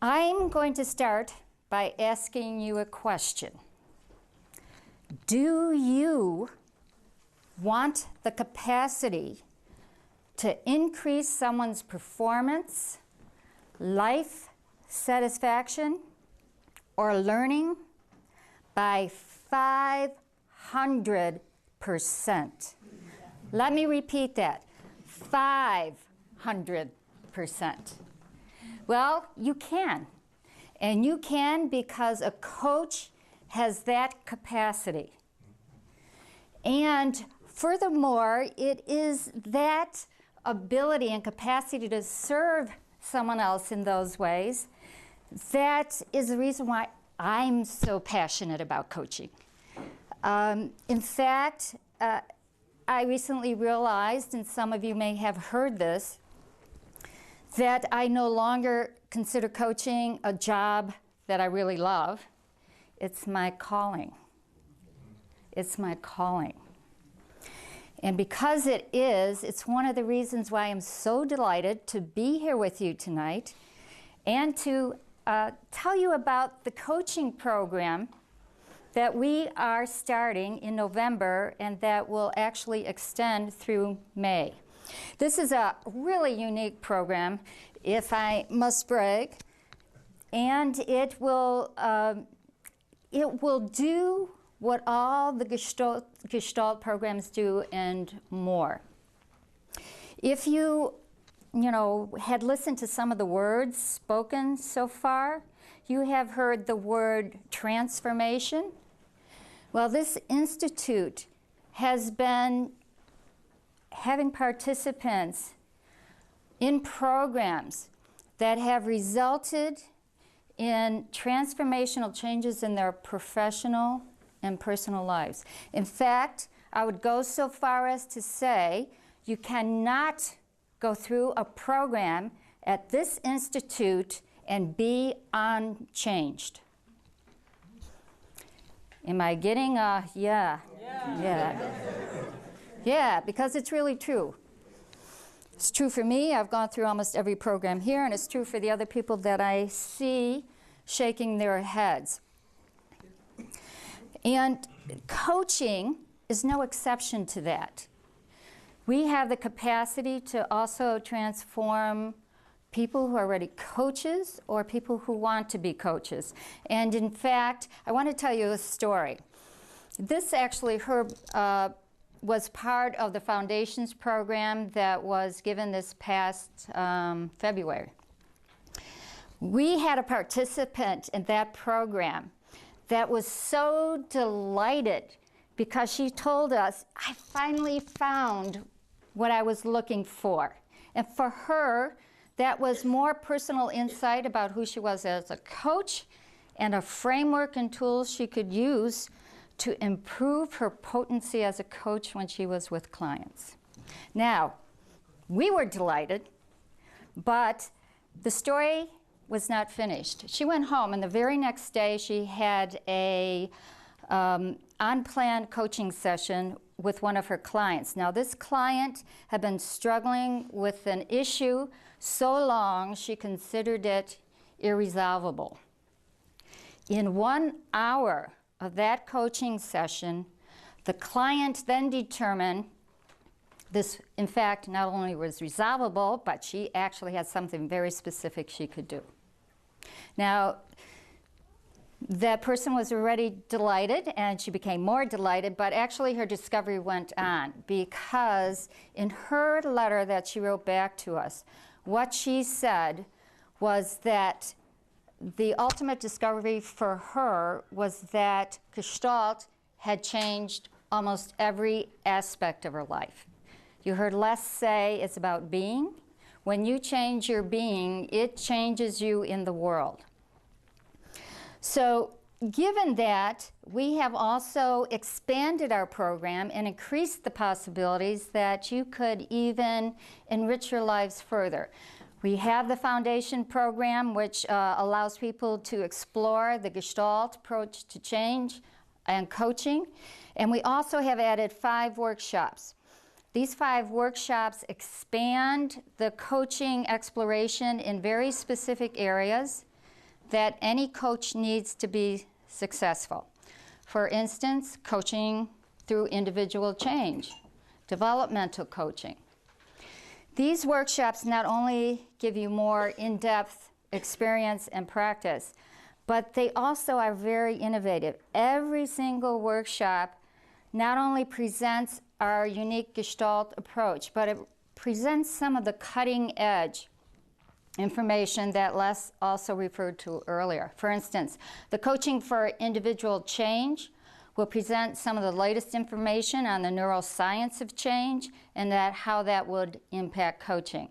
I'm going to start by asking you a question. Do you want the capacity to increase someone's performance, life satisfaction, or learning by 500%? Let me repeat that. 500%. Well, you can. And you can because a coach has that capacity. And furthermore, it is that ability and capacity to serve someone else in those ways that is the reason why I'm so passionate about coaching. In fact, I recently realized, and some of you may have heard this, that I no longer consider coaching a job that I really love. It's my calling. It's my calling. And because it is, it's one of the reasons why I'm so delighted to be here with you tonight and to tell you about the coaching program that we are starting in November and that will actually extend through May. This is a really unique program, if I must brag, and it will do what all the Gestalt programs do and more. If you had listened to some of the words spoken so far, you have heard the word transformation. Well, this institute has been having participants in programs that have resulted in transformational changes in their professional and personal lives. In fact, I would go so far as to say you cannot go through a program at this institute and be unchanged. Am I getting a yeah? Yeah, because it's really true. It's true for me. I've gone through almost every program here, and it's true for the other people that I see shaking their heads. And coaching is no exception to that. We have the capacity to also transform people who are already coaches or people who want to be coaches. And in fact, I want to tell you a story. This actually, was part of the Foundations program that was given this past February. We had a participant in that program that was so delighted because she told us, I finally found what I was looking for. And for her, that was more personal insight about who she was as a coach and a framework and tools she could use to improve her potency as a coach when she was with clients. Now, we were delighted, but the story was not finished. She went home, and the very next day she had a unplanned coaching session with one of her clients. Now, this client had been struggling with an issue so long she considered it irresolvable. In 1 hour of that coaching session, the client then determined this, in fact, not only was resolvable, but she actually had something very specific she could do. Now, that person was already delighted, and she became more delighted, but actually her discovery went on because in her letter that she wrote back to us, what she said was that the ultimate discovery for her was that Gestalt had changed almost every aspect of her life. You heard Les say it's about being. When you change your being, it changes you in the world. So given that, we have also expanded our program and increased the possibilities that you could even enrich your lives further. We have the Foundation program, which allows people to explore the Gestalt approach to change and coaching. And we also have added 5 workshops. These 5 workshops expand the coaching exploration in very specific areas that any coach needs to be successful. For instance, coaching through individual change, developmental coaching. These workshops not only give you more in-depth experience and practice, but they also are very innovative. Every single workshop not only presents our unique Gestalt approach, but it presents some of the cutting edge information that Les also referred to earlier. For instance, the coaching for individual change will present some of the latest information on the neuroscience of change and how that would impact coaching.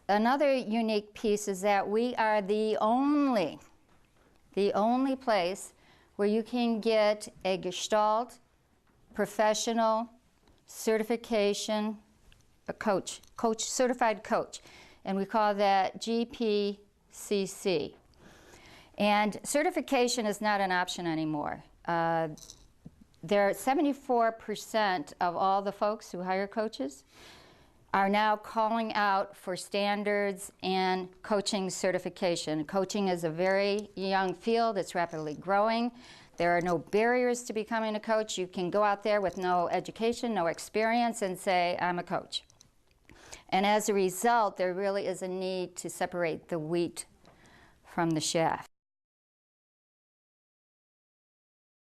Another unique piece is that we are the only place where you can get a Gestalt professional certification, certified coach, and we call that GPCC. And certification is not an option anymore. There are 74% of all the folks who hire coaches are now calling out for standards and coaching certification. Coaching is a very young field. It's rapidly growing. There are no barriers to becoming a coach. You can go out there with no education, no experience, and say, I'm a coach. And as a result, there really is a need to separate the wheat from the chaff.